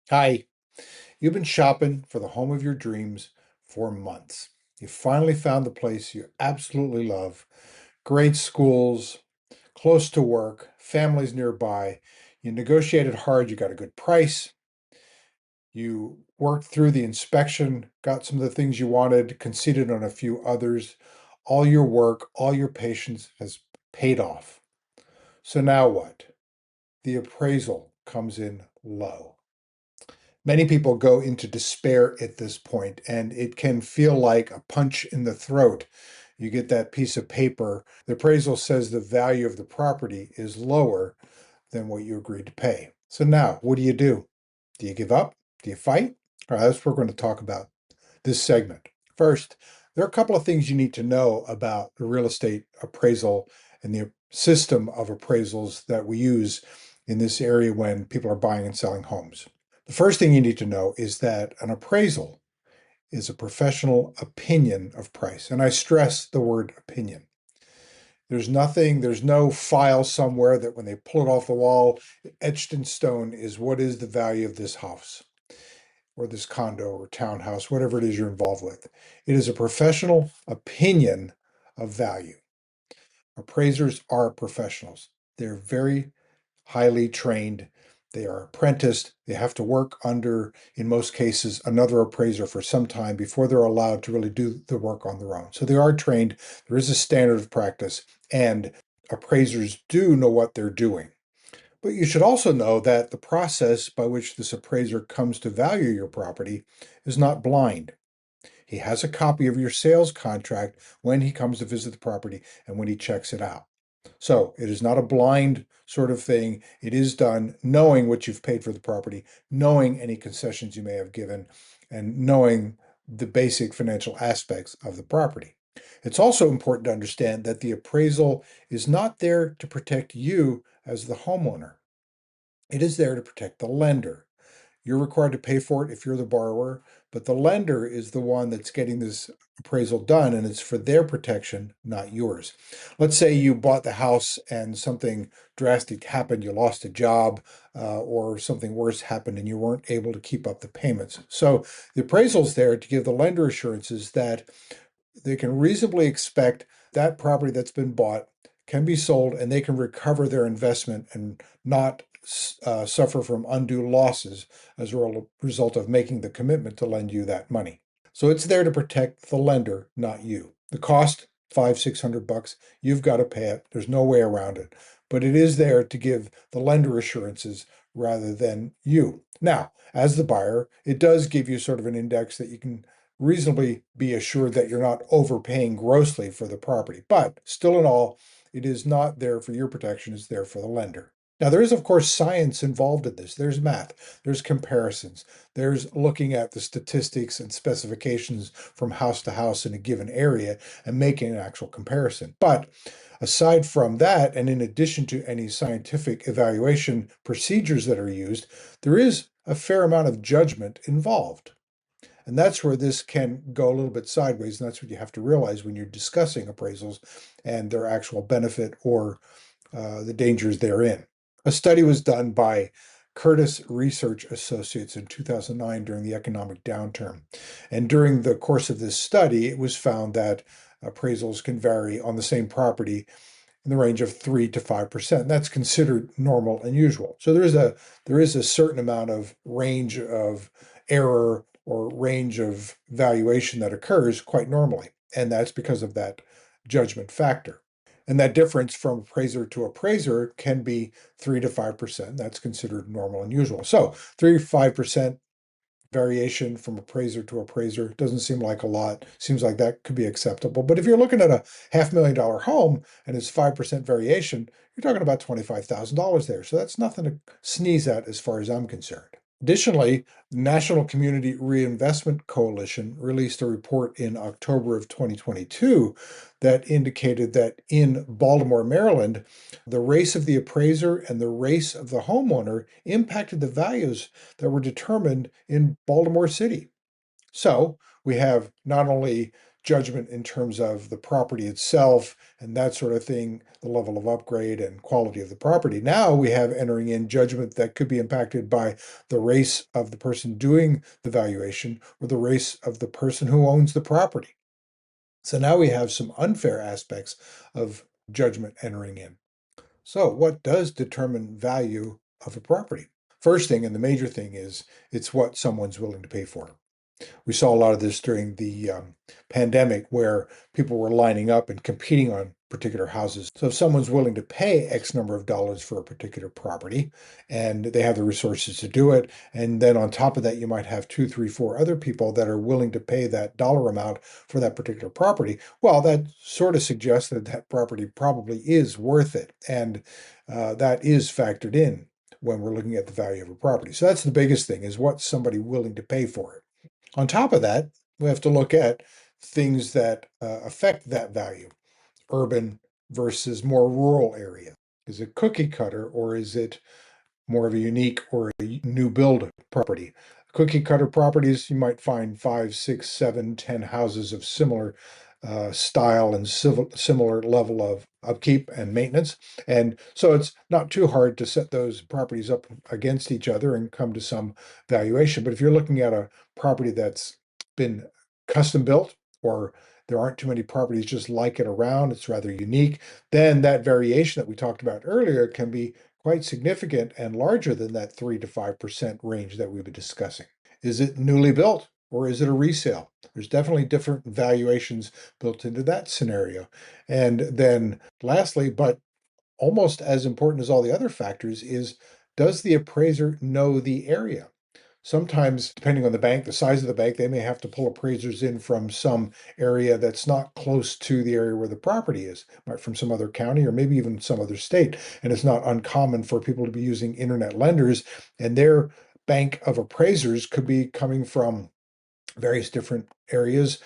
Hi, you've been shopping for the home of your dreams for months. You finally found the place you absolutely love. Great schools, close to work, families nearby. You negotiated hard, you got a good price. You worked through the inspection, got some of the things you wanted, conceded on a few others. All your work, all your patience has paid off. So now what? The appraisal comes in low. Many people go into despair at this point, and it can feel like a punch in the throat. You get that piece of paper. The appraisal says the value of the property is lower than what you agreed to pay. So now, what do? Do you give up? Do you fight? All right, that's what we're going to talk about this segment. First, there are a couple of things you need to know about the real estate appraisal and the system of appraisals that we use in this area when people are buying and selling homes. The first thing you need to know is that an appraisal is a professional opinion of price. And I stress the word opinion. There's no file somewhere that when they pull it off the wall, etched in stone is what is the value of this house or this condo or townhouse, whatever it is you're involved with. It is a professional opinion of value. Appraisers are professionals. They're very highly trained. They are apprenticed. They have to work under, in most cases, another appraiser for some time before they're allowed to really do the work on their own. So they are trained. There is a standard of practice, and appraisers do know what they're doing. But you should also know that the process by which this appraiser comes to value your property is not blind. He has a copy of your sales contract when he comes to visit the property and when he checks it out. So it is not a blind sort of thing. It is done knowing what you've paid for the property, knowing any concessions you may have given, and knowing the basic financial aspects of the property. It's also important to understand that the appraisal is not there to protect you as the homeowner. It is there to protect the lender. You're required to pay for it if you're the borrower, but the lender is the one that's getting this appraisal done, and it's for their protection, not yours. Let's say you bought the house and something drastic happened, you lost a job, or something worse happened, and you weren't able to keep up the payments. So the appraisal's there to give the lender assurances that they can reasonably expect that property that's been bought can be sold and they can recover their investment and not suffer from undue losses as a result of making the commitment to lend you that money. So it's there to protect the lender, not you. The cost, 500-600 bucks, you've got to pay it. There's no way around it. But it is there to give the lender assurances rather than you. Now, as the buyer, it does give you sort of an index that you can reasonably be assured that you're not overpaying grossly for the property. But still in all, it is not there for your protection, it's there for the lender. Now, there is, of course, science involved in this. There's math, there's comparisons, there's looking at the statistics and specifications from house to house in a given area and making an actual comparison. But aside from that, and in addition to any scientific evaluation procedures that are used, there is a fair amount of judgment involved. And that's where this can go a little bit sideways. And that's what you have to realize when you're discussing appraisals and their actual benefit or the dangers therein. A study was done by Curtis Research Associates in 2009 during the economic downturn. And during the course of this study, it was found that appraisals can vary on the same property in the range of 3 to 5%. That's considered normal and usual. So there is a certain amount of range of error or range of valuation that occurs quite normally. And that's because of that judgment factor. And that difference from appraiser to appraiser can be 3 to 5%. That's considered normal and usual. So 3 to 5% variation from appraiser to appraiser doesn't seem like a lot. Seems like that could be acceptable. But if you're looking at a $500,000 home and it's 5% variation, you're talking about $25,000 there. So that's nothing to sneeze at as far as I'm concerned. Additionally, the National Community Reinvestment Coalition released a report in October of 2022 that indicated that in Baltimore, Maryland, the race of the appraiser and the race of the homeowner impacted the values that were determined in Baltimore City. So we have not only judgment in terms of the property itself and that sort of thing, the level of upgrade and quality of the property. Now we have entering in judgment that could be impacted by the race of the person doing the valuation or the race of the person who owns the property. So now we have some unfair aspects of judgment entering in. So what does determine value of a property? First thing, and the major thing, is it's what someone's willing to pay for. We saw a lot of this during the pandemic where people were lining up and competing on particular houses. So if someone's willing to pay X number of dollars for a particular property and they have the resources to do it, and then on top of that, you might have two, three, four other people that are willing to pay that dollar amount for that particular property, well, that sort of suggests that that property probably is worth it. And that is factored in when we're looking at the value of a property. So that's the biggest thing, is what's somebody willing to pay for it. On top of that, we have to look at things that affect that value, urban versus more rural area. Is it cookie cutter or is it more of a unique or a new build property? Cookie cutter properties, you might find 5, 6, 7, 10 houses of similar style and similar level of upkeep and maintenance. And so it's not too hard to set those properties up against each other and come to some valuation. But if you're looking at a property that's been custom built, or there aren't too many properties just like it around, it's rather unique, then that variation that we talked about earlier can be quite significant and larger than that 3 to 5% range that we've been discussing. Is it newly built or is it a resale? There's definitely different valuations built into that scenario. And then lastly, but almost as important as all the other factors, is does the appraiser know the area? Sometimes, depending on the bank, the size of the bank, they may have to pull appraisers in from some area that's not close to the area where the property is, from some other county or maybe even some other state. And it's not uncommon for people to be using internet lenders, and their bank of appraisers could be coming from various different areas,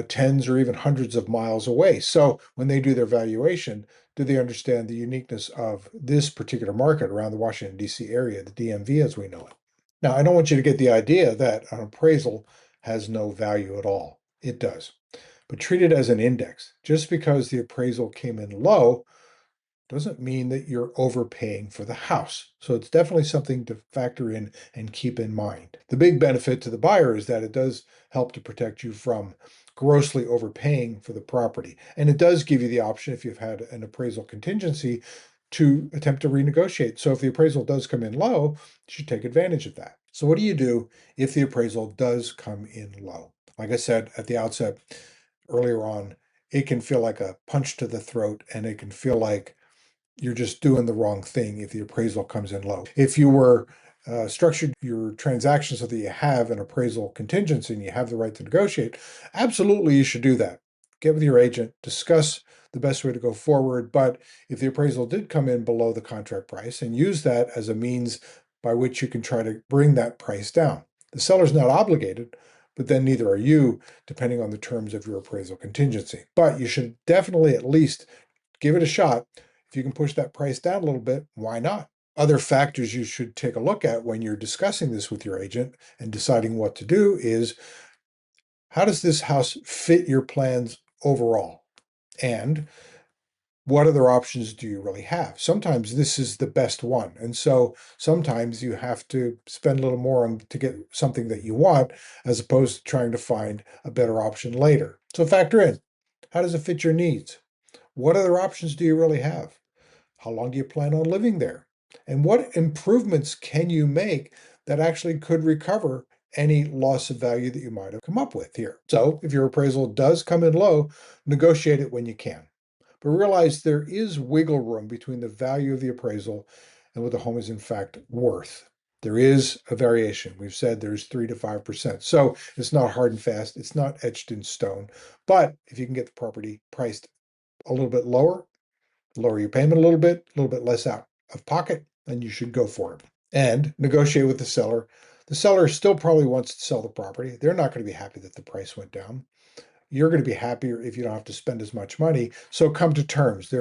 tens or even hundreds of miles away. So when they do their valuation, do they understand the uniqueness of this particular market around the Washington, D.C. area, the DMV as we know it? Now, I don't want you to get the idea that an appraisal has no value at all. It does. But treat it as an index. Just because the appraisal came in low doesn't mean that you're overpaying for the house. So it's definitely something to factor in and keep in mind. The big benefit to the buyer is that it does help to protect you from grossly overpaying for the property. And it does give you the option, if you've had an appraisal contingency, to attempt to renegotiate. So if the appraisal does come in low, you should take advantage of that. So what do you do if the appraisal does come in low? Like I said at the outset earlier on, it can feel like a punch to the throat, and it can feel like you're just doing the wrong thing if the appraisal comes in low. If you were structured your transaction so that you have an appraisal contingency and you have the right to negotiate, absolutely you should do that. Get with your agent, discuss the best way to go forward. But if the appraisal did come in below the contract price, and use that as a means by which you can try to bring that price down. The seller's not obligated, but then neither are you, depending on the terms of your appraisal contingency. But you should definitely at least give it a shot. If you can push that price down a little bit, why not? Other factors you should take a look at when you're discussing this with your agent and deciding what to do is, how does this house fit your plans overall? And what other options do you really have? Sometimes this is the best one. And so sometimes you have to spend a little more on to get something that you want, as opposed to trying to find a better option later. So factor in, how does it fit your needs? What other options do you really have? How long do you plan on living there? And what improvements can you make that actually could recover any loss of value that you might have come up with here? So if your appraisal does come in low, negotiate it when you can. But realize there is wiggle room between the value of the appraisal and what the home is in fact worth. There is a variation. We've said there's 3 to 5%. So it's not hard and fast. It's not etched in stone. But if you can get the property priced a little bit lower, lower your payment a little bit less out of pocket, then you should go for it. And negotiate with the seller. The seller still probably wants to sell the property. They're not going to be happy that the price went down. You're going to be happier if you don't have to spend as much money. So come to terms.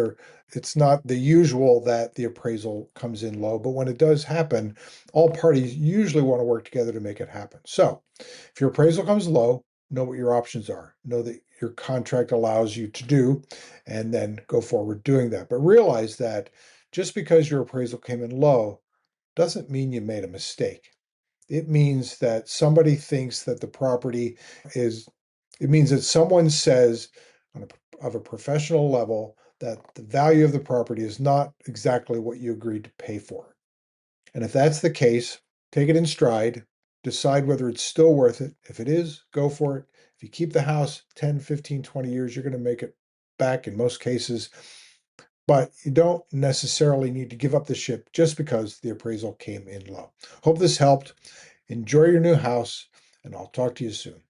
It's not the usual that the appraisal comes in low, but when it does happen, all parties usually want to work together to make it happen. So if your appraisal comes low, know what your options are, know that your contract allows you to do, and then go forward doing that. But realize that just because your appraisal came in low doesn't mean you made a mistake. It means that somebody thinks that the property is, it means that someone says of a professional level that the value of the property is not exactly what you agreed to pay for it. And if that's the case, take it in stride, decide whether it's still worth it. If it is, go for it. If you keep the house 10, 15, 20 years, you're going to make it back in most cases. But you don't necessarily need to give up the ship just because the appraisal came in low. Hope this helped. Enjoy your new house, and I'll talk to you soon.